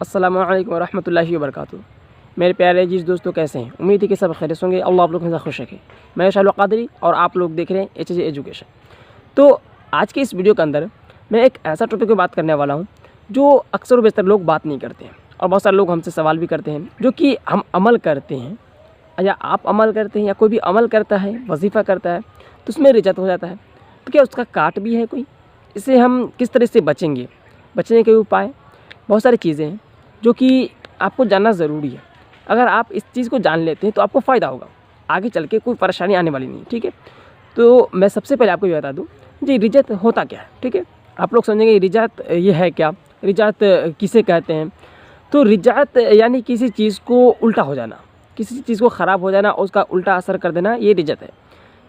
अस्सलामु अलैकुम वरहमतुल्लाहि वबरकातुहू। मेरे प्यारे अजीज़ दोस्तों, कैसे हैं? उम्मीद है कि सब खैरियत होंगे। अल्लाह आप लोग हमेशा खुश रखे। मैं शालू कादरी और आप लोग देख रहे हैं HJ एजुकेशन। तो आज के इस वीडियो के अंदर मैं एक ऐसा टॉपिक पे बात करने वाला हूँ जो अक्सर व बेशतर लोग बात नहीं करते हैं, और बहुत सारे लोग हमसे सवाल भी करते हैं, जो कि हम अमल करते हैं या आप अमल करते हैं या कोई भी अमल करता है, वजीफ़ा करता है, तो उसमें रिजत हो जाता है। तो क्या उसका काट भी है कोई? इससे हम किस तरह से बचेंगे? बचने के उपाय बहुत सारी चीज़ें हैं जो कि आपको जानना ज़रूरी है। अगर आप इस चीज़ को जान लेते हैं तो आपको फ़ायदा होगा, आगे चल के कोई परेशानी आने वाली नहीं, ठीक है। तो मैं सबसे पहले आपको ये बता दूं जी, रिजत होता क्या है, ठीक है। आप लोग समझेंगे रिजत ये है क्या, रिजत किसे कहते हैं। तो रिजत यानी किसी चीज़ को उल्टा हो जाना, किसी चीज़ को ख़राब हो जाना और उसका उल्टा असर कर देना, ये रिजत है।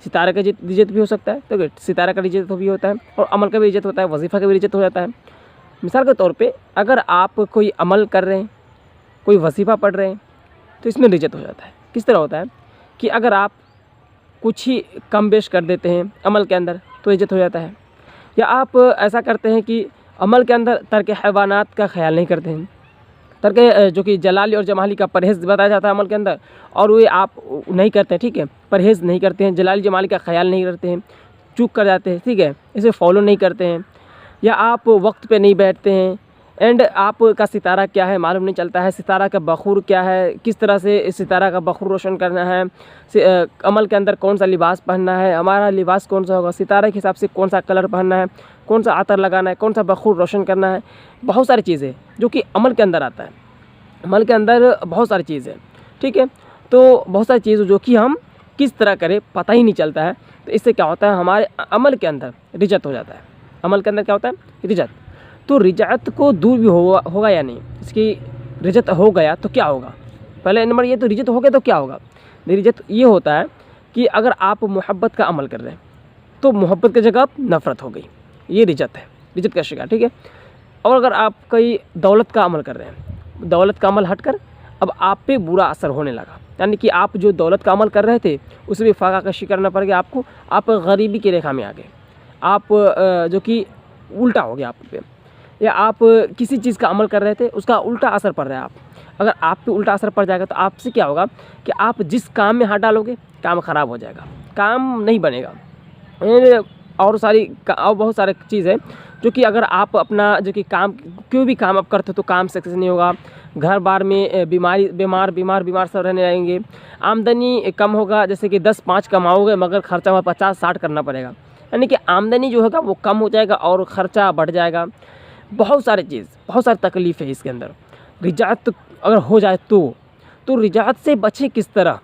सितारे का रिजत भी हो सकता है, तो सितारा का रिजत भी होता है, और अमल का भी रिजत होता है, वजीफ़ा का भी रिजत हो जाता है। मिसाल के तौर पे अगर आप कोई अमल कर रहे हैं, कोई वजीफ़ा पढ़ रहे हैं, तो इसमें रिजत हो जाता है। किस तरह होता है कि अगर आप कुछ ही कम बेश कर देते हैं अमल के अंदर तो रिजत हो जाता है, या आप ऐसा करते हैं कि अमल के अंदर तर्क हैवानात का ख्याल नहीं करते हैं, तर्क जो कि जलाली और जमाली का परहेज़ बताया जाता है अमल के अंदर, और वो आप नहीं करते हैं, ठीक है। परहेज़ नहीं करते हैं, जलाली जमाली का ख्याल नहीं करते हैं, चूक कर जाते हैं, ठीक है, इसे फॉलो नहीं करते हैं, या आप वक्त पे नहीं बैठते हैं, एंड आपका सितारा क्या है मालूम नहीं चलता है, सितारा का बखूर क्या है, किस तरह से इस सितारा का बखूर रोशन करना है, अमल के अंदर कौन सा लिबास पहनना है, हमारा लिबास कौन सा होगा, सितारे के हिसाब से कौन सा कलर पहनना है, कौन सा आतर लगाना है, कौन सा बखूर रोशन करना है। बहुत सारी चीज़ें जो कि अमल के अंदर आता है, अमल के अंदर बहुत सारी चीज़ें, ठीक है। तो बहुत सारी चीज़ जो कि हम किस तरह करें पता ही नहीं चलता है, तो इससे क्या होता है, हमारे अमल के अंदर रिजत हो जाता है। अमल के अंदर क्या होता है, रिजत। तो रिजत को दूर भी होगा या नहीं, इसकी रिजत हो गया तो क्या होगा। पहले नंबर ये, तो रिजत हो गया तो क्या होगा। रिजत ये होता है कि अगर आप मोहब्बत का अमल कर रहे हैं तो मोहब्बत की जगह नफ़रत हो गई, ये रिजत है, रिजत का शिकार, ठीक है। और अगर आप कोई दौलत का अमल कर रहे हैं, दौलत का अमल हटकर अब आप पे बुरा असर होने लगा, यानी कि आप जो दौलत का अमल कर रहे थे उसे भी फाका का शिकार करना पड़ गया आपको, आप गरीबी की रेखा में आ गए, आप जो कि उल्टा हो गया आप पे, या आप किसी चीज़ का अमल कर रहे थे उसका उल्टा असर पड़ रहा है। आप अगर आप पे उल्टा असर पड़ जाएगा तो आपसे क्या होगा कि आप जिस काम में हाथ डालोगे काम ख़राब हो जाएगा, काम नहीं बनेगा, और बहुत सारे चीज़ है जो कि अगर आप अपना जो कि काम, कोई भी काम आप करते हो तो काम सक्सेस नहीं होगा, घर बार में बीमार सब रहने लगेंगे, आमदनी कम होगा, जैसे कि 10-5 कमाओगे मगर खर्चा 50-60 करना पड़ेगा, यानी कि आमदनी जो होगा वो कम हो जाएगा और ख़र्चा बढ़ जाएगा। बहुत सारी तकलीफ़ है इसके अंदर। रिजत अगर हो जाए तो रिजत से बचे किस तरह,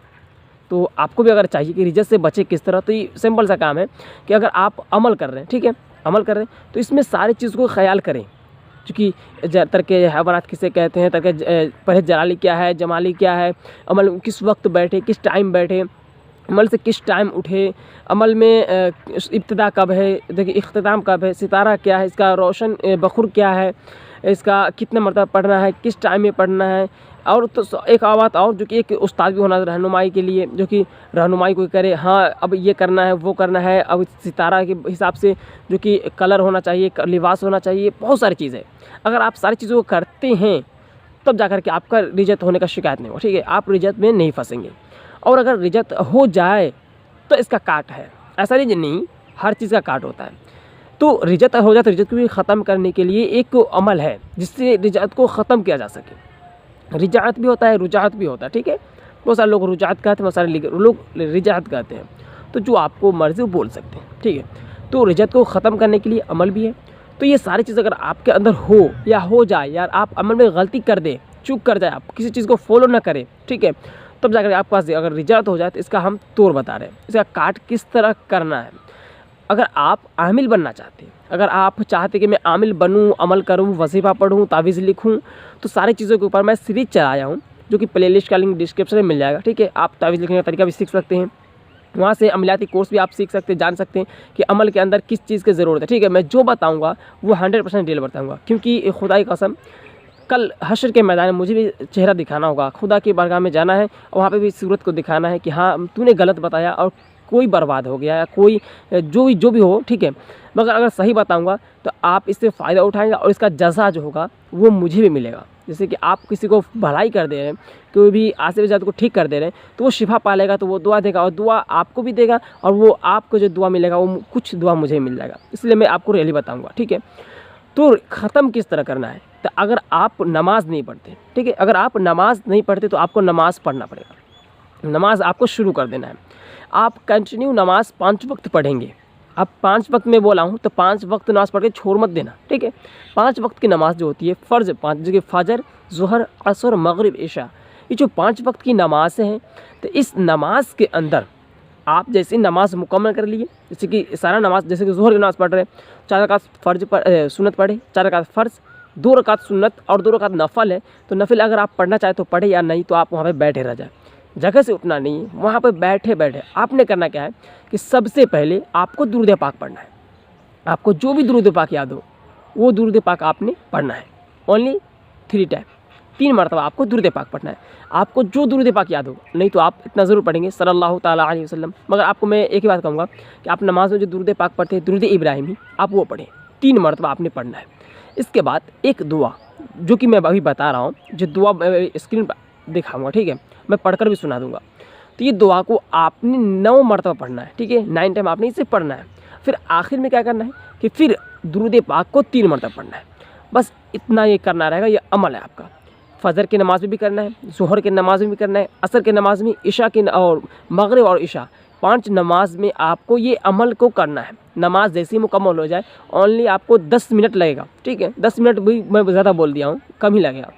तो आपको भी अगर चाहिए कि रिजत से बचे किस तरह, तो ये सिंपल सा काम है कि अगर आप अमल कर रहे हैं, ठीक है, अमल कर रहे हैं तो इसमें सारी चीज़ को ख्याल करें, क्योंकि तर्क हैवानात किसे कहते हैं, तर्क परहेज़ जलाली क्या है, जमाली क्या है, अमल किस वक्त बैठे, किस टाइम बैठे, अमल से किस टाइम उठे, अमल में इब्तिदा कब है, देखिए इख्तिताम कब है, सितारा क्या है, इसका रोशन बखूर क्या है, इसका कितना मरतबा पढ़ना है, किस टाइम में पढ़ना है। और तो एक बात और, जो कि एक उस्ताद भी होना रहनुमाई के लिए, जो कि रहनुमाई कोई करे, हाँ अब ये करना है वो करना है, अब सितारा के हिसाब से जो कि कलर होना चाहिए, लिबास होना चाहिए, बहुत सारी चीज़ें। अगर आप सारी चीज़ों को करते हैं तब जाकर के आपका रिजत होने का शिकायत नहीं हो, ठीक है, आप रिजत में नहीं फंसेंगे। और अगर रिजत हो जाए तो इसका काट है, ऐसा नहीं हर चीज़ का काट होता है। तो रिजत हो जाए तो रिजत को भी ख़त्म करने के लिए एक अमल है जिससे रिजत को ख़त्म किया जा सके। रिजात भी होता है, रुजात भी होता है, ठीक है। बहुत सारे लोग रुजात कहते हैं, बहुत सारे लोग रिजात कहते हैं, तो जो आपको मर्ज़ी वो बोल सकते हैं, ठीक है। तो रिजत को ख़त्म करने के लिए अमल भी है। तो ये सारी चीज़ अगर आपके अंदर हो या हो जाए, यार आप अमल में गलती कर दे, चूक कर जाए, आप किसी चीज़ को फॉलो ना करें, ठीक है, तब जाकर आपके पास अगर रिजत हो जाए तो इसका हम तौर बता रहे हैं, इसका काट किस तरह करना है। अगर आप आमिल बनना चाहते हैं, अगर आप चाहते कि मैं आमिल बनूं, अमल करूं, वजीफ़ा पढ़ूं, तावीज़ लिखूं, तो सारी चीज़ों के ऊपर मैं सीरीज़ चलाया हूं, जो कि प्लेलिस्ट का लिंक डिस्क्रिप्शन में मिल जाएगा, ठीक है। आप तावीज़ लिखने का तरीका भी सीख सकते हैं, वहाँ से अमलियाती कोर्स भी आप सीख सकते हैं, जान सकते हैं कि अमल के अंदर किस चीज़ की ज़रूरत है, ठीक है। मैं जो बताऊँगा वो 100% डिटेल बताऊँगा, क्योंकि खुदा की कसम कल हशर के मैदान में मुझे भी चेहरा दिखाना होगा, खुदा की बारगाह में जाना है और वहाँ पे भी सूरत को दिखाना है कि हाँ तूने गलत बताया और कोई बर्बाद हो गया या कोई जो भी हो, ठीक है। मगर अगर सही बताऊंगा तो आप इससे फ़ायदा उठाएंगे और इसका जज़ा जो होगा वो मुझे भी मिलेगा, जैसे कि आप किसी को भलाई कर दे रहे हैं, कोई भी आसिफ जात को ठीक कर दे रहे हैं, तो वो शिफा पा लेगा, तो वो दुआ देगा और दुआ आपको भी देगा और वो आपको जो दुआ मिलेगा वो कुछ दुआ मुझे मिल जाएगा। इसलिए मैं आपको रियली बताऊँगा, ठीक है। तो ख़त्म किस तरह करना है, तो अगर आप नमाज़ नहीं पढ़ते, ठीक है, अगर आप नमाज़ नहीं पढ़ते तो आपको नमाज़ पढ़ना पड़ेगा। नमाज़ आपको शुरू कर देना है। आप कंटिन्यू नमाज़ 5 वक्त पढ़ेंगे। अब 5 वक्त में बोला हूँ तो 5 वक्त नमाज़ पढ़ के छोड़ मत देना, ठीक है। 5 वक्त की नमाज़ जो होती है फ़र्ज़ 5, जैसे फ़जर, ज़ुहर, असर, मगरिब, इशा, ये जो 5 वक्त की नमाज़ हैं, तो इस नमाज के अंदर आप जैसे नमाज मुकम्मल कर लिए, जैसे कि सारा नमाज, जैसे कि ज़ुहर की नमाज़ पढ़ रहे, 4 रकात फ़र्ज सुन्नत पढ़े, 4 रकात फ़र्ज़, 2 रकात सुन्नत और 2 रकात नफल है। तो नफिल अगर आप पढ़ना चाहें तो पढ़े, या नहीं तो आप वहाँ पे बैठे रह जाए, जगह से उठना नहीं है, वहाँ पे बैठे बैठे आपने करना क्या है कि सबसे पहले आपको दुरूद पाक पढ़ना है। आपको जो भी दुरूद पाक याद हो वो दुरूद पाक आपने पढ़ना है, ओनली 3 टाइम, 3 मरतबा आपको दुरूद पाक पढ़ना है। आपको जो दुरूद पाक याद हो, नहीं तो आप इतना ज़रूर पढ़ेंगे सल्लल्लाहु ताला अलैहि वसल्लम। मगर आपको मैं एक ही बात कहूँगा कि आप नमाज में जो दुरूद पाक पढ़ते हैं, दुरूद इब्राहिमी, आप वो पढ़ें, 3 मरतबा आपने पढ़ना है। इसके बाद एक दुआ जो कि मैं अभी बता रहा हूँ, जो दुआ मैं स्क्रीन पर दिखाऊँगा, ठीक है, मैं पढ़कर भी सुना दूँगा। तो ये दुआ को आपने 9 मरतबा पढ़ना है, ठीक है, 9 टाइम आपने इसे पढ़ना है। फिर आखिर में क्या करना है कि फिर दुरूद पाक को 3 मरतबा पढ़ना है। बस इतना ये करना रहेगा, ये अमल है आपका। फ़जर की नमाज में भी करना है, ज़ुहर की नमाज में भी करना है, असर की नमाज में, इशा की और मगरिब और इशा, 5 नमाज में आपको ये अमल को करना है। नमाज जैसे ही मुकम्मल हो जाए, ओनली आपको 10 मिनट लगेगा, ठीक है, 10 मिनट भी मैं ज़्यादा बोल दिया हूँ, कम ही लगेगा,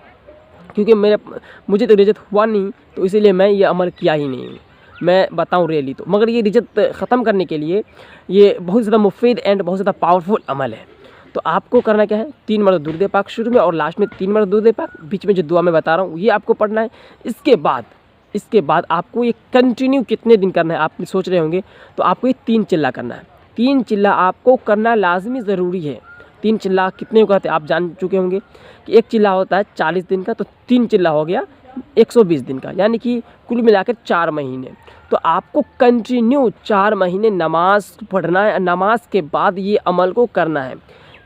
क्योंकि मुझे तो रिजत हुआ नहीं, तो इसीलिए मैं ये अमल किया ही नहीं हूँ। मैं बताऊँ रियली तो, मगर ये रिजत ख़त्म करने के लिए ये बहुत ज़्यादा मुफीद एंड बहुत ज़्यादा पावरफुल अमल है। तो आपको करना क्या है, 3 मरतबा दुरूद पाक शुरू में और लास्ट में 3 मरतबा दुरूद पाक, बीच में जो दुआ मैं बता रहा हूँ ये आपको पढ़ना है। इसके बाद आपको ये कंटिन्यू कितने दिन करना है, आप सोच रहे होंगे, तो आपको ये 3 चिल्ला करना है। 3 चिल्ला आपको करना लाजमी ज़रूरी है। 3 चिल्ला कितने को कहते हैं आप जान चुके होंगे कि 1 चिल्ला होता है 40 दिन का, तो 3 चिल्ला हो गया 120 दिन का, यानी कि कुल मिलाकर 4 महीने। तो आपको कंटिन्यू 4 महीने नमाज पढ़ना है। नमाज के बाद ये अमल को करना है,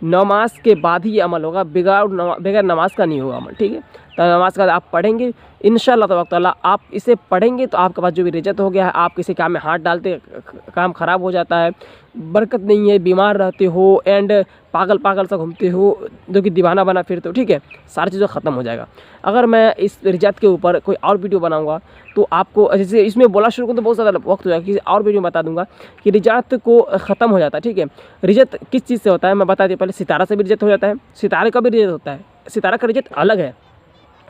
नमाज के बाद ही ये अमल होगा, बगैर नमाज का नहीं होगा अमल, ठीक है। तो नमाज का आप पढ़ेंगे इंशाअल्लाह तबारक तआला, आप इसे पढ़ेंगे तो आपके पास जो भी रिजत हो गया है, आप किसी काम में हाथ डालते काम ख़राब हो जाता है, बरकत नहीं है, बीमार रहते हो एंड पागल सा घूमते हो, जो कि दीवाना बना फिरते हो, ठीक है, सारी चीज़ें ख़त्म हो जाएगा। अगर मैं इस रिजत के ऊपर कोई और वीडियो बनाऊँगा तो आपको, जैसे इसमें बोला शुरू करूँ तो बहुत ज़्यादा वक्त हो जाएगा, किसी और वीडियो में बता दूँगा कि रिजत को ख़त्म हो जाता है, ठीक है। रिजत किस चीज़ से होता है मैं बता दी, पहले सितारा से भी रिजत हो जाता है, सितारे का भी रिजत होता है। सितारा का रिजत अलग है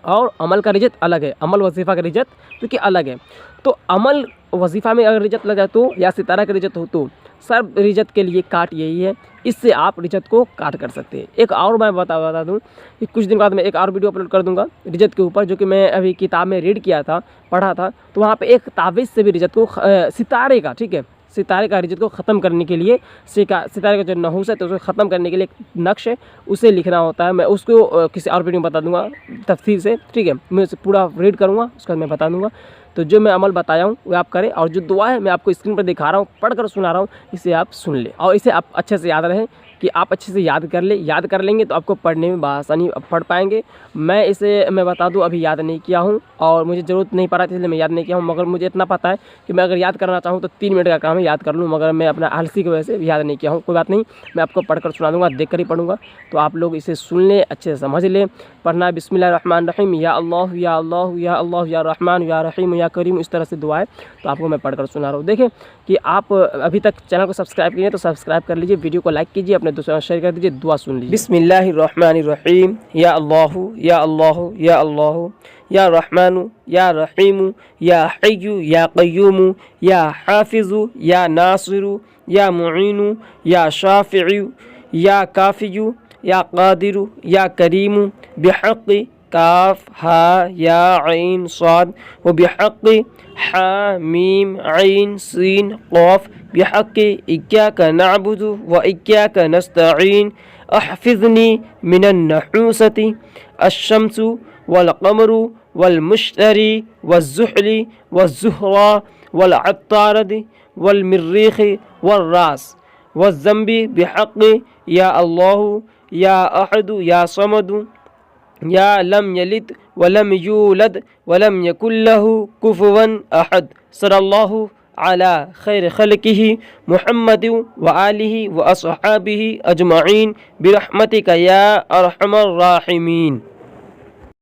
और अमल का रिजत अलग है, अमल वजीफ़ा का रिजत क्योंकि अलग है। तो अमल वजीफ़ा में अगर रिजत लग जाए तो, या सितारा का रिजत हो तो, सब रिजत के लिए काट यही है, इससे आप रिजत को काट कर सकते हैं। एक और मैं बता दूं कि कुछ दिन बाद मैं एक और वीडियो अपलोड कर दूंगा रिजत के ऊपर, जो कि मैं अभी किताब में रीड किया था, पढ़ा था, तो वहाँ पे एक तावीज़ से भी रिजत को सितारे का, ठीक है, सितारे का रिजत को ख़त्म करने के लिए, सितारे का जो नहूस है तो उसको ख़त्म करने के लिए एक नक्श है, उसे लिखना होता है। मैं उसको किसी और वीडियो में बता दूंगा तफसील से, ठीक है, मैं उसे पूरा रीड करूँगा, उसका मैं बता दूंगा। तो जो मैं अमल बताया हूँ वो आप करें, और जो दुआ है मैं आपको स्क्रीन पर दिखा रहा हूँ, पढ़कर सुना रहा हूँ, इसे आप सुन लें और इसे आप अच्छे से याद रहें कि आप अच्छे से याद कर ले। याद कर लेंगे तो आपको पढ़ने में आसानी पढ़ पाएंगे। मैं बता दूं अभी याद नहीं किया हूं और मुझे ज़रूरत नहीं पड़ा इसलिए मैं याद नहीं किया हूं, मगर मुझे इतना पता है कि मैं अगर याद करना चाहूं तो 3 मिनट का काम है, याद कर लूं, मगर मैं अपना आलसी की वजह से याद नहीं किया हूं। कोई बात नहीं, मैं आपको पढ़कर सुना दूँगा, देख कर ही पढ़ूँगा, तो आप लोग इसे सुन लें, अच्छे से समझ लें। पढ़ना बिस्मिल्लाहिर्रहमानिर्रहीम, या अल्लाह या अल्लाह या अल्लाह या रहमान या रहीम या करीम, इस तरह से दुआ है। तो आपको मैं पढ़कर सुना रहा हूँ। देखें कि आप अभी तक चैनल को सब्सक्राइब कीजिए तो सब्सक्राइब कर लीजिए, वीडियो को लाइक कीजिए, अपने दोस्तों शेयर कर दीजिए, दुआ सुन लीजिए। बिस्मिल्लाहिर्रहमानिर्रहीम, या अल्लाह या अल्लाह या अल्लाह या रहमानु या रहीमु या हय्यु या क़य्यूमु या हाफिज़ु या नासिरु या मुईनु या शाफ़िउ या काफ़ियु या क़ादिरु या करीमु बिहक़्क़ि काफ हा या ऐन साद व बिहक़्क़ि हा मीम ऐन सीन क़ाफ बिहक़्क़ि इय्याका नअबुदु व इय्याका नस्तईन अहफ़िज़नी मिनन नहूसति अश-शम्सु वल क़मरु वल मुश्तरी वज़्ज़ुहली वज़्ज़ुहरा वल अत्तारदि वल मिर्रीख़ि वल रास वज़्ज़म्बि बिहक़्क़ि या अल्लाहु या अहदु या समदु या लम यलिद वलम यूलद वलम यकुल्लहु कुफुवन अहद। सल्लल्लाहु अला खैर खल्किही मुहम्मद व आलिही व अस्हाबिही अजमाइन बिरहमतिका या अरहमर राहिमीन।